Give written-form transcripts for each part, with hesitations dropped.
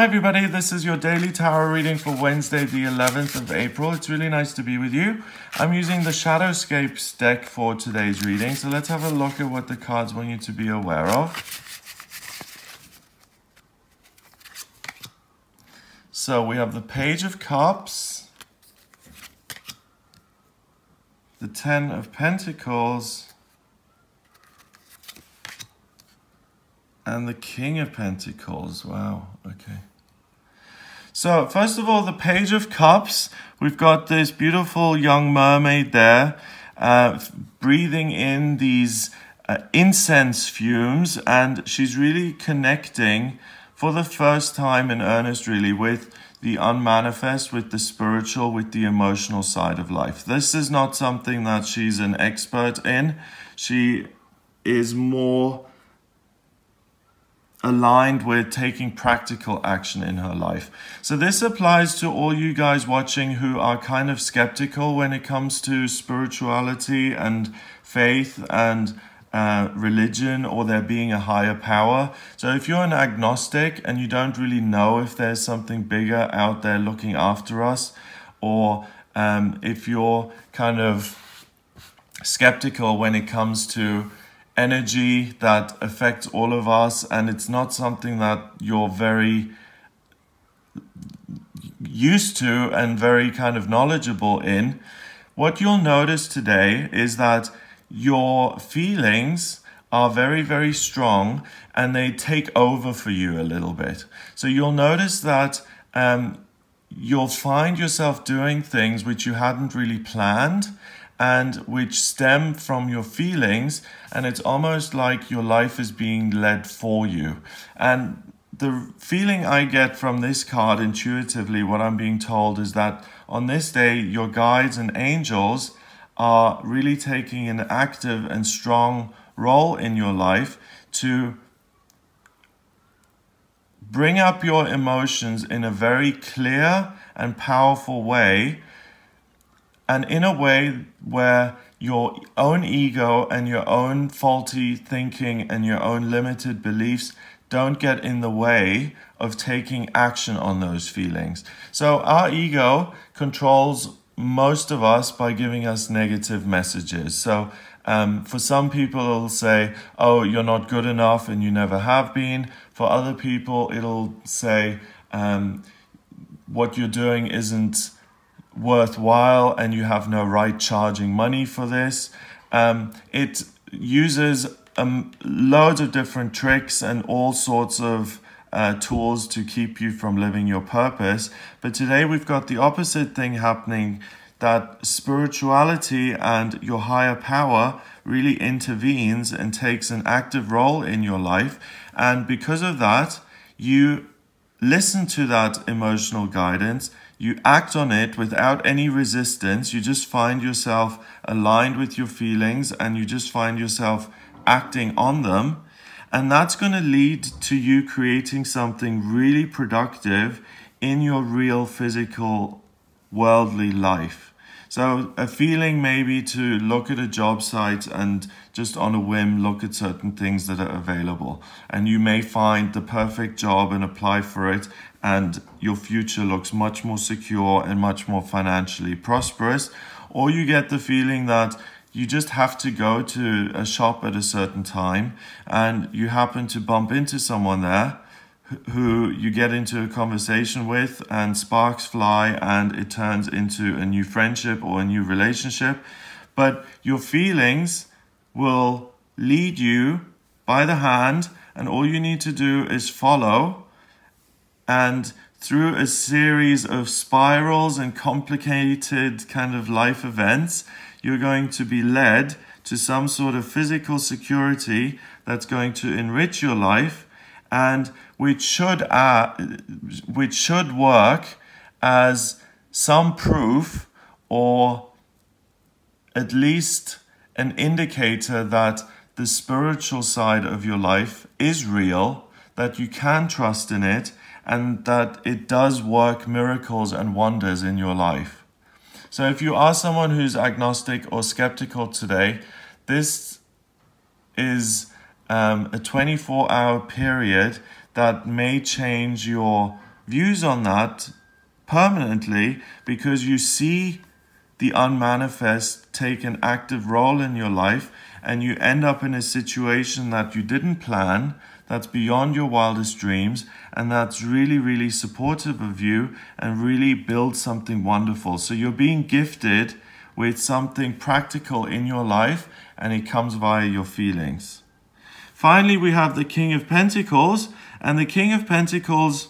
Hi everybody, this is your daily tarot reading for Wednesday the 11th of April. It's really nice to be with you. I'm using the Shadowscapes deck for today's reading, so let's have a look at what the cards want you to be aware of. So we have the Page of Cups, the Ten of Pentacles, and the King of Pentacles. Wow, okay. So first of all, the Page of Cups, we've got this beautiful young mermaid there, breathing in these incense fumes, and she's really connecting for the first time in earnest really with the unmanifest, with the spiritual, with the emotional side of life. This is not something that she's an expert in. She is more aligned with taking practical action in her life. So this applies to all you guys watching who are kind of skeptical when it comes to spirituality and faith and religion, or there being a higher power. So if you're an agnostic and you don't really know if there's something bigger out there looking after us, or if you're kind of skeptical when it comes to energy that affects all of us, and it's not something that you're very used to and very kind of knowledgeable in, what you'll notice today is that your feelings are very, very strong and they take over for you a little bit. So you'll notice that you'll find yourself doing things which you hadn't really planned and which stem from your feelings, and it's almost like your life is being led for you. And the feeling I get from this card intuitively, what I'm being told, is that on this day, your guides and angels are really taking an active and strong role in your life to bring up your emotions in a very clear and powerful way, and in a way where your own ego and your own faulty thinking and your own limited beliefs don't get in the way of taking action on those feelings. So our ego controls most of us by giving us negative messages. So for some people it'll say, oh, you're not good enough and you never have been. For other people it'll say, what you're doing isn't worthwhile and you have no right charging money for this. It uses loads of different tricks and all sorts of tools to keep you from living your purpose. But today we've got the opposite thing happening, that spirituality and your higher power really intervenes and takes an active role in your life. And because of that, you listen to that emotional guidance, you act on it without any resistance, you just find yourself aligned with your feelings and you just find yourself acting on them. And that's going to lead to you creating something really productive in your real physical worldly life. So a feeling maybe to look at a job site and just on a whim look at certain things that are available. And you may find the perfect job and apply for it, and your future looks much more secure and much more financially prosperous. Or you get the feeling that you just have to go to a shop at a certain time and you happen to bump into someone there who you get into a conversation with and sparks fly and it turns into a new friendship or a new relationship. But your feelings will lead you by the hand, and all you need to do is follow, and through a series of spirals and complicated kind of life events, you're going to be led to some sort of physical security that's going to enrich your life, and which should work as some proof, or at least an indicator that the spiritual side of your life is real, that you can trust in it, and that it does work miracles and wonders in your life. So if you are someone who's agnostic or skeptical today, this is a 24-hour period that may change your views on that permanently, because you see the unmanifest take an active role in your life, and you end up in a situation that you didn't plan, that's beyond your wildest dreams, and that's really, really supportive of you and really builds something wonderful. So you're being gifted with something practical in your life, and it comes via your feelings. Finally, we have the King of Pentacles, and the King of Pentacles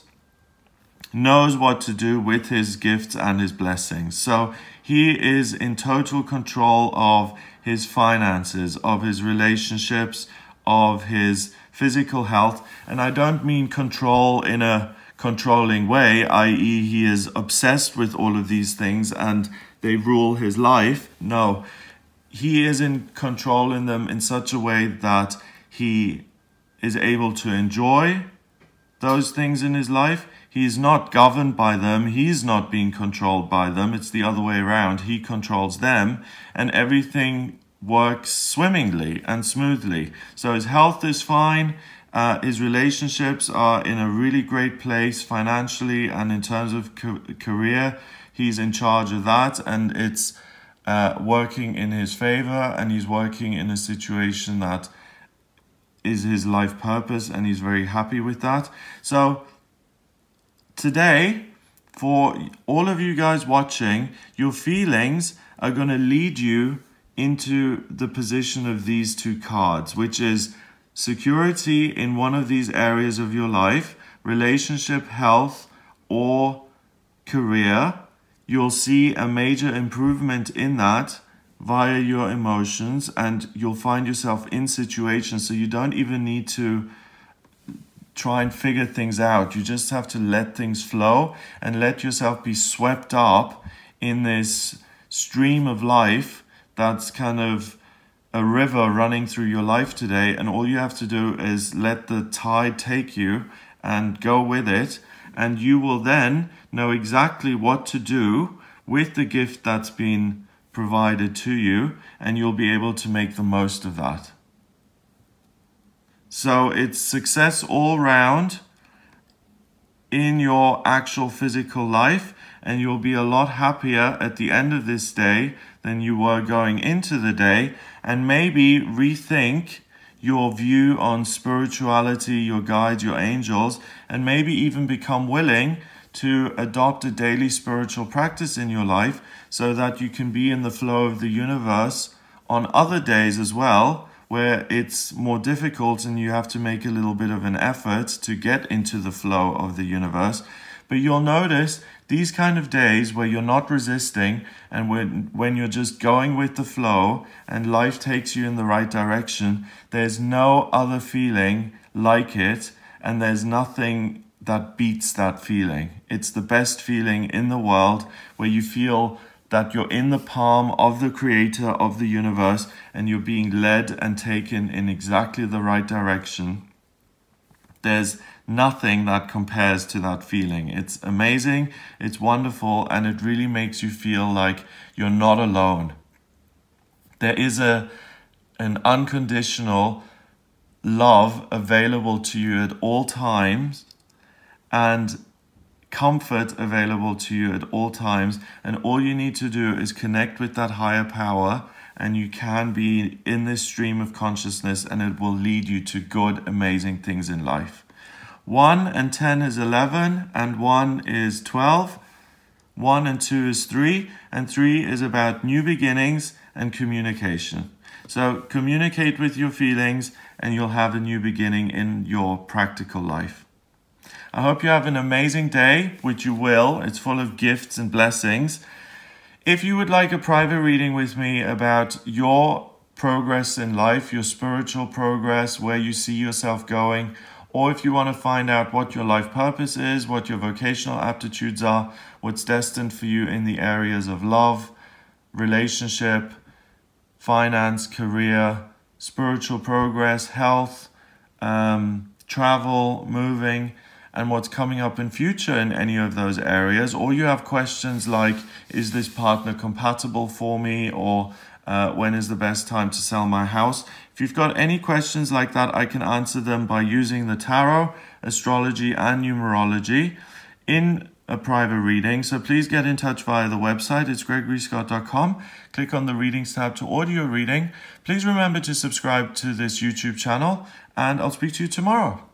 knows what to do with his gifts and his blessings. So he is in total control of his finances, of his relationships, of his physical health. And I don't mean control in a controlling way, i.e. he is obsessed with all of these things and they rule his life. No, he is in control in them in such a way that he is able to enjoy those things in his life. He is not governed by them. He's not being controlled by them. It's the other way around. He controls them, and everything works swimmingly and smoothly. So his health is fine. His relationships are in a really great place financially, and in terms of career, he's in charge of that, and it's working in his favor, and he's working in a situation that is his life purpose, and he's very happy with that. So today, for all of you guys watching, your feelings are going to lead you into the position of these two cards, which is security in one of these areas of your life, relationship, health, or career. You'll see a major improvement in that via your emotions, and you'll find yourself in situations so you don't even need to try and figure things out. You just have to let things flow and let yourself be swept up in this stream of life that's kind of a river running through your life today, and all you have to do is let the tide take you and go with it, and you will then know exactly what to do with the gift that's been provided to you, and you'll be able to make the most of that. So it's success all round in your actual physical life, and you'll be a lot happier at the end of this day than you were going into the day, and maybe rethink your view on spirituality, your guides, your angels, and maybe even become willing to adopt a daily spiritual practice in your life so that you can be in the flow of the universe on other days as well, where it's more difficult and you have to make a little bit of an effort to get into the flow of the universe. But you'll notice these kind of days where you're not resisting, and when you're just going with the flow and life takes you in the right direction, there's no other feeling like it, and there's nothing that beats that feeling. It's the best feeling in the world, where you feel that you're in the palm of the creator of the universe and you're being led and taken in exactly the right direction. There's nothing that compares to that feeling. It's amazing, it's wonderful, and it really makes you feel like you're not alone. There is an unconditional love available to you at all times, and comfort available to you at all times, and all you need to do is connect with that higher power, and you can be in this stream of consciousness, and it will lead you to good, amazing things in life. 1 and 10 is 11, and 1 is 12. 1 and 2 is 3, and 3 is about new beginnings and communication. So communicate with your feelings, and you'll have a new beginning in your practical life. I hope you have an amazing day, which you will. It's full of gifts and blessings. If you would like a private reading with me about your progress in life, your spiritual progress, where you see yourself going, or if you want to find out what your life purpose is, what your vocational aptitudes are, what's destined for you in the areas of love, relationship, finance, career, spiritual progress, health, travel, moving, and what's coming up in future in any of those areas, or you have questions like, is this partner compatible for me, or when is the best time to sell my house? If you've got any questions like that, I can answer them by using the tarot, astrology, and numerology. in a private reading, so please get in touch via the website. It's gregoryscott.com. Click on the readings tab to order your reading. Please remember to subscribe to this YouTube channel, and I'll speak to you tomorrow.